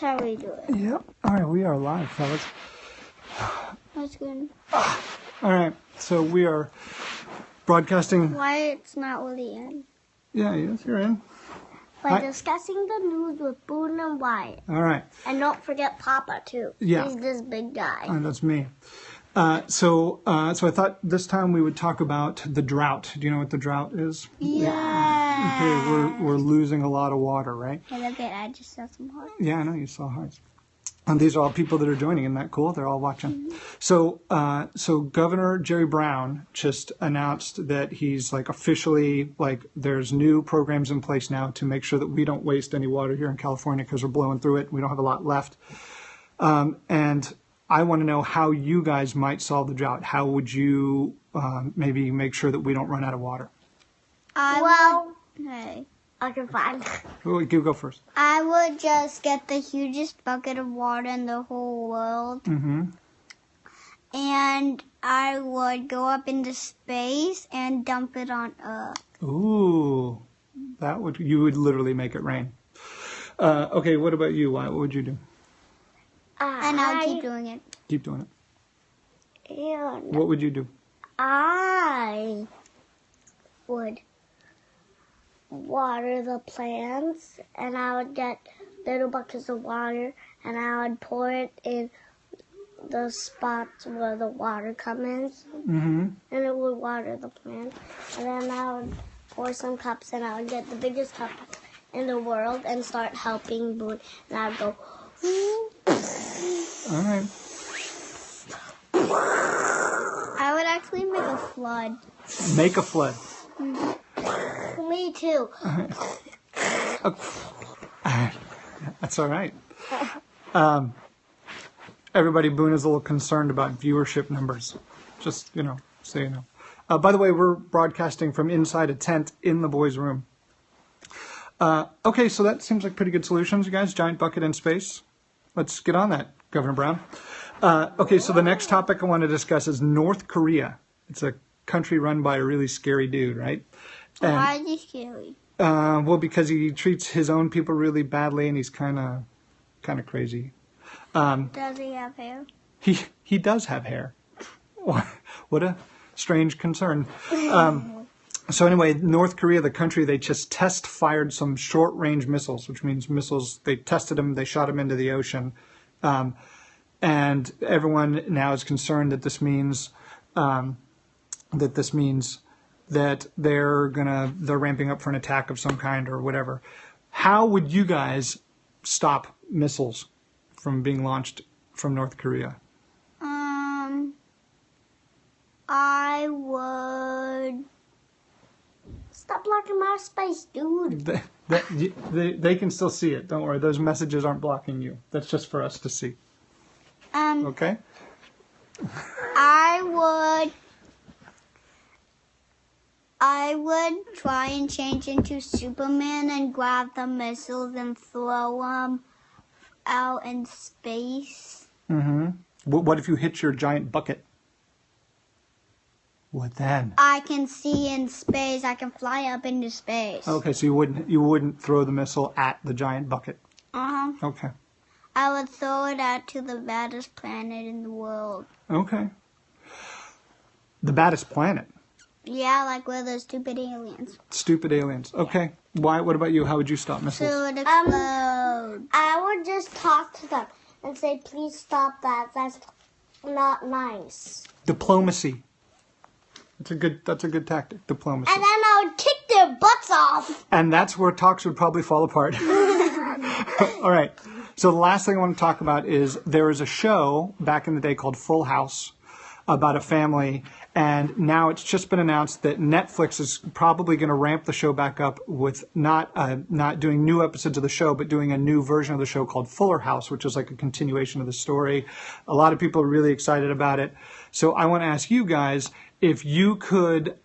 how we do it. Yep. All right, we are live, fellas. That's good. All right, so we are broadcasting. Wyatt's not really in. Yeah, yes, you're in. We're discussing the news with Boone and Wyatt. All right. And don't forget Papa, too. Yeah. He's this big guy. That's me. So I thought this time we would talk about the drought. Do you know what the drought is? Yeah. Okay, we're losing a lot of water, right? Hey, look at I just saw some hearts. Yeah, I know, you saw hearts. And these are all people that are joining. Isn't that cool? They're all watching. Mm-hmm. So Governor Jerry Brown just announced that he's officially there's new programs in place now to make sure that we don't waste any water here in California because we're blowing through it. We don't have a lot left. And I want to know how you guys might solve the drought. How would you maybe make sure that we don't run out of water? Hey. Okay, fine. You go first. I would just get the hugest bucket of water in the whole world. Mm-hmm. And I would go up into space and dump it on Earth. Ooh, you would literally make it rain. Okay, what about you? What would you do? And I'll keep doing it. Keep doing it. And What would you do? I would water the plants, and I would get little buckets of water, and I would pour it in the spots where the water comes in, Mm-hmm. and it would water the plant. And then I would pour some cups, and I would get the biggest cup in the world and start helping Boone, and I would go. All right. I would actually make a flood. Make a flood. Me too. That's all right. Everybody, Boone is a little concerned about viewership numbers. Just, so you know. By the way, we're broadcasting from inside a tent in the boys' room. Okay, so that seems like pretty good solutions, you guys. Giant bucket in space. Let's get on that, Governor Brown. Okay, so the next topic I want to discuss is North Korea. It's a country run by a really scary dude, right? And, Why is he scary? well, because he treats his own people really badly, and he's kind of crazy. Does he have hair? He does have hair. What a strange concern. So anyway, North Korea, the country, they just fired some short-range missiles, which means missiles, they tested them, they shot them into the ocean. And everyone now is concerned that this means that they're ramping up for an attack of some kind or whatever. How would you guys stop missiles from being launched from North Korea? I would stop blocking my space, dude. They can still see it. Don't worry. Those messages aren't blocking you. That's just for us to see. Okay? I would try and change into Superman and grab the missiles and throw them out in space. Mm-hmm. What if you hit your giant bucket? What then? I can see in space. I can fly up into space. Okay, so you wouldn't throw the missile at the giant bucket. Uh-huh. Okay. I would throw it out to the baddest planet in the world. Okay. The baddest planet. Yeah, like where those stupid aliens. Stupid aliens. Okay. Why? What about you? How would you stop missiles? So it would explode. I would just talk to them and say, please stop that. That's not nice. Diplomacy. That's a good tactic. Diplomacy. And then I would kick their butts off. And that's where talks would probably fall apart. All right. So the last thing I want to talk about is there was a show back in the day called Full House about a family, and now it's just been announced that Netflix is probably going to ramp the show back up with not doing new episodes of the show, but doing a new version of the show called Fuller House, which is like a continuation of the story. A lot of people are really excited about it. So I want to ask you guys, if you could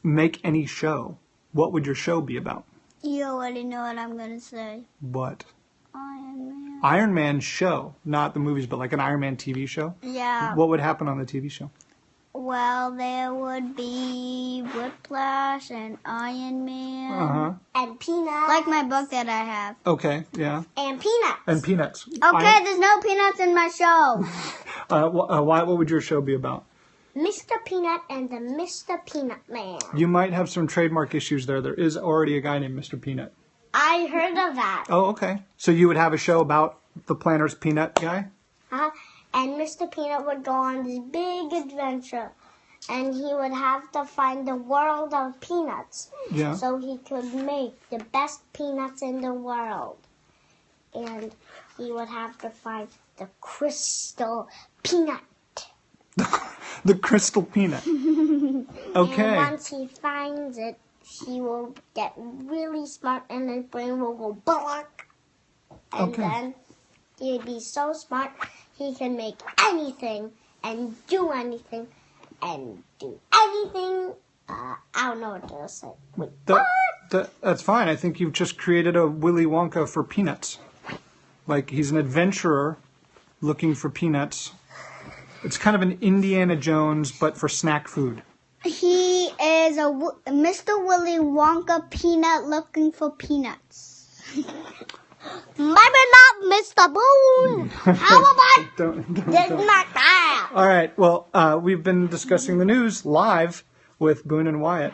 make any show, what would your show be about? You already know what I'm going to say. What? Iron Man. Iron Man show, not the movies, but like an Iron Man TV show? Yeah. What would happen on the TV show? Well, there would be Whiplash and Iron Man. Uh-huh. And Peanuts. Like my book that I have. Okay, yeah. And Peanuts. And Peanuts. Okay, there's no peanuts in my show. What would your show be about? Mr. Peanut and the Mr. Peanut Man. You might have some trademark issues there. There is already a guy named Mr. Peanut. I heard of that. Oh, okay. So you would have a show about the Planters Peanut guy? And Mr. Peanut would go on this big adventure. And he would have to find the world of peanuts. Yeah. So he could make the best peanuts in the world. And he would have to find the crystal peanut. The crystal peanut. Okay. And once he finds it, he will get really smart and his brain will go block. And Okay. then he'd be so smart he can make anything and do anything and do anything. I don't know what to say. Wait, That's fine. I think you've just created a Willy Wonka for peanuts. Like he's an adventurer looking for peanuts. It's kind of an Indiana Jones, but for snack food. He is a Mr. Willy Wonka peanut looking for peanuts. Maybe not Mr. Boone. How about Don't. this like that? All right. Well, we've been discussing the news live with Boone and Wyatt.